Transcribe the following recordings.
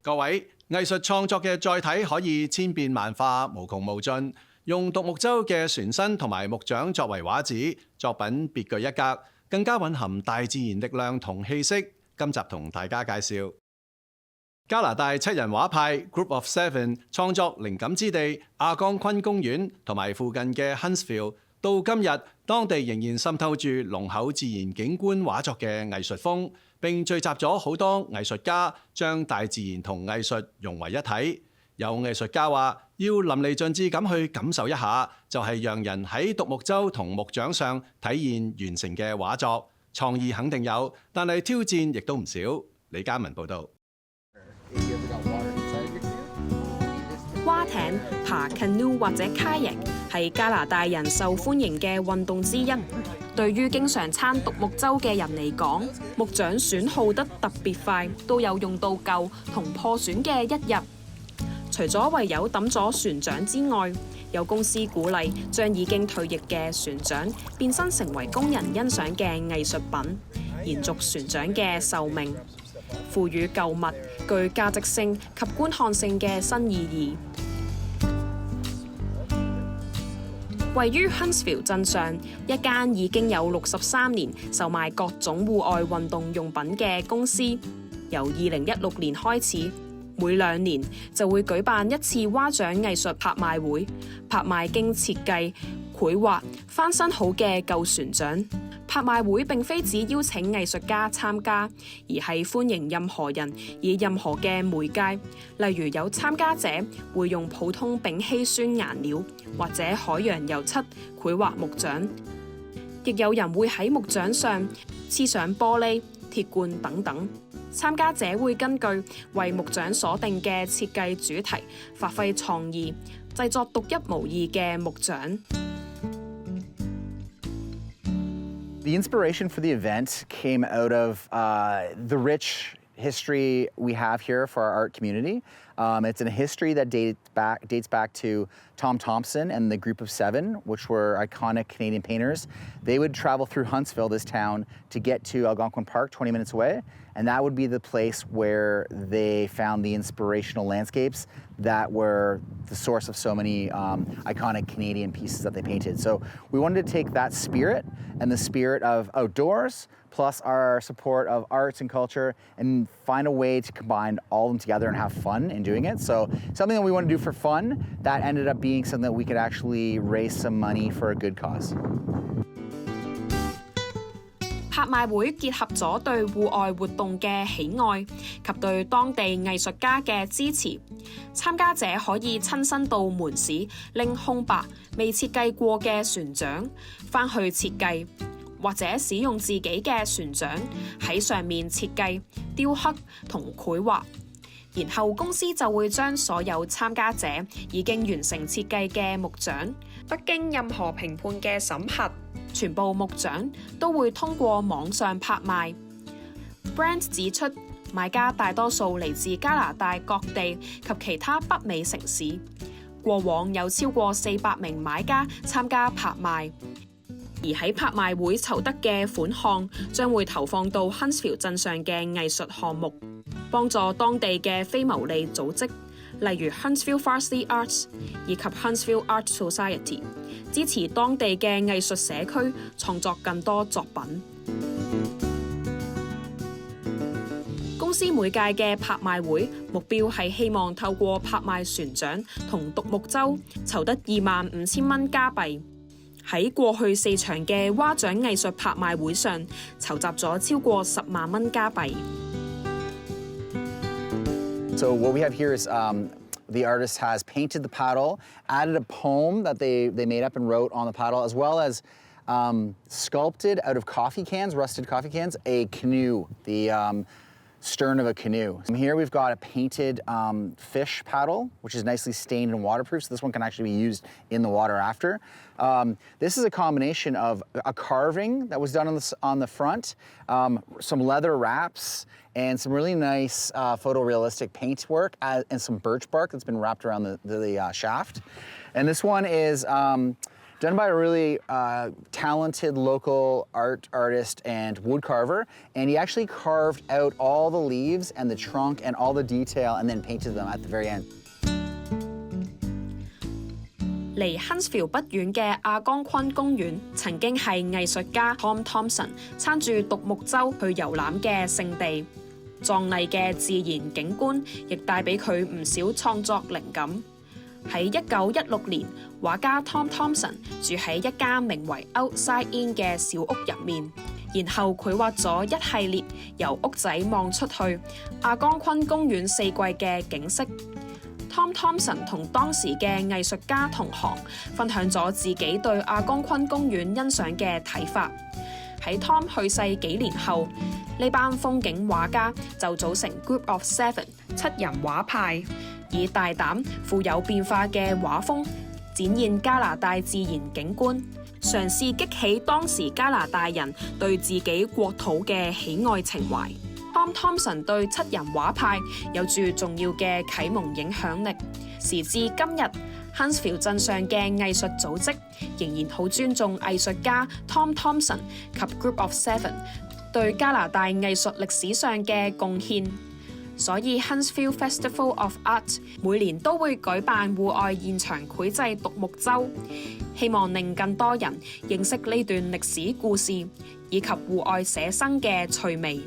各位，藝術創作嘅載體可以千變萬化、無窮無盡。用獨木舟嘅船身同埋木槳作為畫紙，作品別具一格，更加蘊含大自然力量同氣息。今集同大家介紹加拿大7人畫派 Group of Seven 創作靈感之地亞岡昆公園同埋附近嘅 Huntsville， 到今日當地仍然滲透住濃厚自然景觀畫作嘅藝術風，並聚集咗好多藝術家將大自然同藝術融為一體。有藝術家話要淋漓盡致咁去感受一下，就係讓人喺獨木舟同木槳上體驗完成嘅畫作。創意肯定有，但係挑戰亦都唔少。李嘉文報導。划艇、爬 canoe 或者 kayak 係加拿大人受歡迎嘅運動之一。對於經常撐獨木舟嘅人嚟講，木槳損耗得特別快，都有用到舊同破損嘅一日。除咗唯有抌咗船槳之外，有公司鼓勵將已經退役嘅船槳變身成為工人欣賞嘅藝術品，延續船槳嘅壽命，賦予舊物具價值性及觀看性嘅新意義。位於 Huntsville 鎮上一間已經有63年售賣各種戶外運動用品嘅公司，由2016年開始，每2年就會舉辦一次划槳藝術拍賣會，拍賣經設計、繪畫、翻新好嘅舊船槳。拍賣會並非只邀請藝術家參加，而係歡迎任何人以任何嘅媒介，例如有參加者會用普通丙烯酸顏料或者海洋油漆繪畫木槳，亦有人會喺木槳上黐上玻璃、鐵罐等等。參加者會根據為木槳所定嘅設計主題發揮創意，製作獨一無二嘅木槳。The inspiration for the event came out of the rich history we have here for our art community. It's a history that dates back to Tom Thompson and the Group of Seven, which were iconic Canadian painters. They would travel through Huntsville, this town, to get to Algonquin Park, 20 minutes away, and that would be the place where they found the inspirational landscapes that were the source of so many iconic Canadian pieces that they painted. So we wanted to take that spirit and the spirit of outdoors, plus our support of arts and culture, and find a way to combine all of them together and have fun in doing it. So something that we want to do for fun, that ended up being something that we could actually raise some money for a good cause. 拍賣會結合咗對戶外活動嘅喜愛及對當地藝術家嘅支持，參加者可以親身到門市拎空白未設計過嘅船槳返去設計，或者使用自己嘅船槳喺上面設計、雕刻同繪畫，然後公司就會將所有參加者已經完成設計嘅木槳，不經任何評判嘅審核，全部木槳都會通過網上拍賣。Brand 指出，買家大多數嚟自加拿大各地及其他北美城市，過往有超過400名買家參加拍賣。而喺拍賣會籌得嘅款項將會投放到 Huntsville 鎮上嘅藝術項目，幫助當地嘅非牟利組織，例如 Huntsville Varsity Arts 以及 Huntsville Art Society， 支持當地嘅藝術社區創作更多作品。公司每屆嘅拍賣會目標係希望透過拍賣船槳同獨木舟籌得25,000蚊加幣。喺過去4場嘅划槳藝術拍賣會上，籌集咗超過10萬蚊加幣。So what we have here is the artist has painted the paddle, added a poem that they made up and wrote on the paddle, as well as sculpted out of coffee cans, rusted coffee cans, a canoe, the stern of a canoe. And here we've got a painted fish paddle, which is nicely stained and waterproof, so this one can actually be used in the water after. This is a combination of a carving that was done on the front, some leather wraps, and some really nice photorealistic paintwork and some birch bark that's been wrapped around the shaft. And this one is Done by a really talented local artist and wood carver, and he actually carved out all the leaves and the trunk and all the detail and then painted them at the very end. 離 Huntsville 不遠嘅阿江昆公園，曾經係藝術家 Tom Thompson 撐住獨木舟去遊覽嘅聖地。壯麗嘅自然景觀亦帶俾佢唔少創作靈感。喺1916年，畫家 Tom Thompson 住喺一家名為 Outside Inn 嘅小屋入面，然後繪畫咗一系列由屋仔望出去阿江昆公園四季嘅景色。Tom Thompson 同當時嘅藝術家同行分享咗自己對阿江昆公園欣賞嘅睇法。喺 Tom 去世幾年後，呢班風景畫家就組成 Group of Seven 七人畫派，以大膽富有變化嘅畫風展現加拿大自然景觀，嘗試激起當時加拿大人對自己國土嘅喜愛情懷。Tom Thompson 對七人畫派有住重要嘅啟蒙影響力，時至今日 Huntsville 鎮上嘅藝術組織仍然好尊重藝術家 Tom Thompson 及 Group of Seven 對加拿大藝術歷史上嘅貢獻，所以 Huntsville Festival of Art 每年都會舉辦戶外現場繪製獨木舟，希望令更多人認識呢段歷史故事，以及戶外寫生嘅趣味。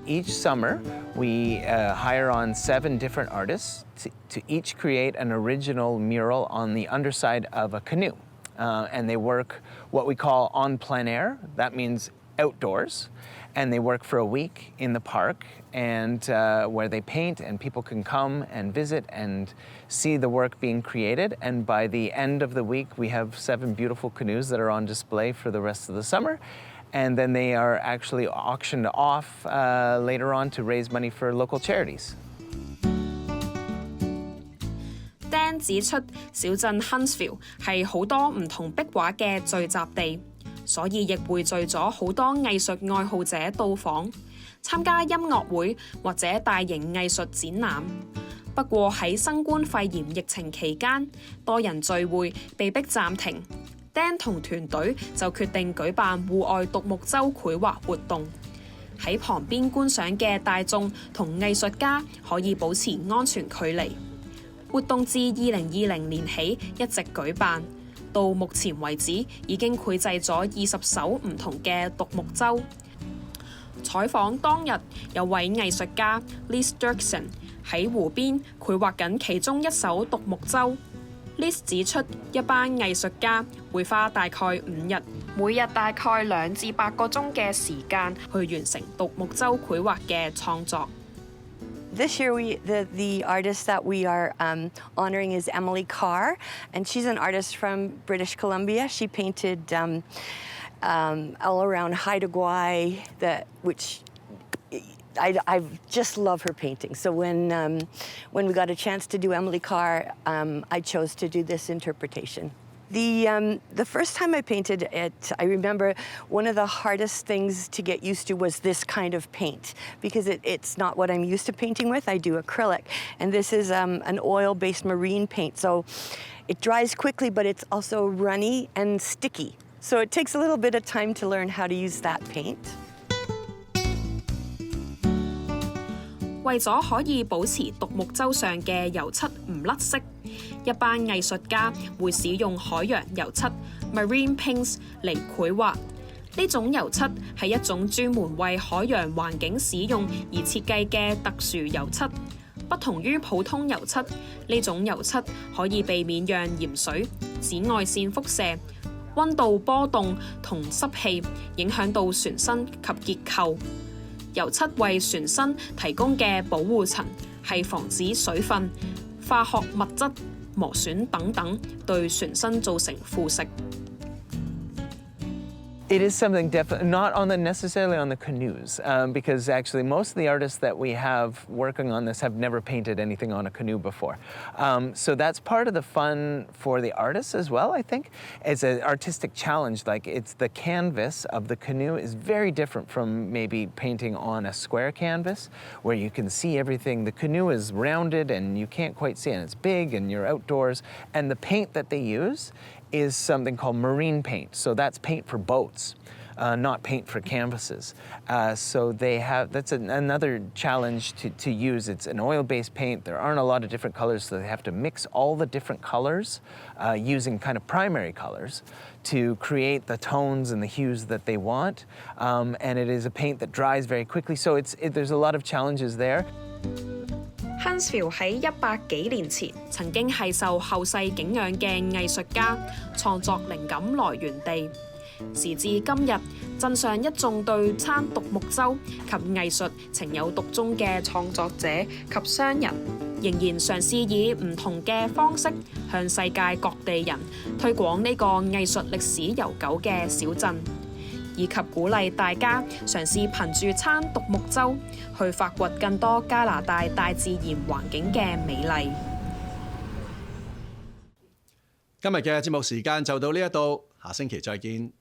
Each summer, we hire on 7 different artists to each create an original mural on the underside of a canoe. And they work what we call on plein air. That means outdoors. And they work for a week in the park, and where they paint, and people can come and visit and see the work being created. And by the end of the week, we have 7 beautiful canoes that are on display for the rest of the summer. And then they are actually auctioned off later on to raise money for local charities. Dan 指出，小鎮 Huntsville 係好多唔同壁畫嘅聚集地，所以亦匯聚咗好多藝術愛好者到訪，參加音樂會或者大型藝術展覽。不過喺新冠肺炎疫情期間，多人聚會被迫暫停。Dan 同團隊就決定舉辦戶外獨木舟繪畫活動，喺旁邊觀賞嘅大眾同藝術家可以保持安全距離。活動自2020年起一直舉辦，到目前為止已經繪製咗20艘唔同嘅獨木舟。採訪當日，有位藝術家 Liz Dirksen 喺湖邊繪畫緊其中一艘獨木舟。Liz 指出，一班藝術家會花大概5日，每日大概2至8個鐘嘅時間去完成獨木舟繪畫嘅創作。This year, the artist that we are honoring is Emily Carr, and she's an artist from British Columbia. She painted all around Haida Gwaii, which I just love her painting. So when we got a chance to do Emily Carr, I chose to do this interpretation. The first time I painted it, I remember one of the hardest things to get used to was this kind of paint, because it's not what I'm used to painting with. I do acrylic, and this is an oil-based marine paint. So it dries quickly, but it's also runny and sticky. So it takes a little bit of time to learn how to use that paint. 為咗可以保持獨木舟上嘅油漆唔甩色，一班藝術家會使用海洋油漆 （marine paints） 嚟繪畫。呢種油漆係一種專門為海洋環境使用而設計嘅特殊油漆。不同於普通油漆，呢種油漆可以避免讓鹽水、紫外線輻射、溫度波動同濕氣影響到船身及結構。油漆為船身提供嘅保護層係防止水分、化學物質磨損等等對船身造成腐蝕。It is something definitely not necessarily on the canoes, because actually most of the artists that we have working on this have never painted anything on a canoe before. So that's part of the fun for the artists as well, I think. It's an artistic challenge. Like, it's the canvas of the canoe is very different from maybe painting on a square canvas where you can see everything. The canoe is rounded and you can't quite see it, and it's big and you're outdoors. And the paint that they use is something called marine paint. So that's paint for boats, not paint for canvases. So that's another challenge to use. It's an oil-based paint. There aren't a lot of different colors, so they have to mix all the different colors using kind of primary colors to create the tones and the hues that they want. And it is a paint that dries very quickly. So there's a lot of challenges there. Huntsville 喺100幾年前曾經係受後世景仰嘅藝術家創作靈感來源地。時至今日，鎮上一眾對撐獨木舟及藝術情有獨鍾嘅創作者及商人，仍然嘗試以唔同嘅方式向世界各地人推廣呢個藝術歷史悠久嘅小鎮，以及鼓勵大家嘗試憑住撐獨木舟去發掘更多加拿大大自然環境嘅美麗。今日嘅節目時間就到呢一度，下星期再見。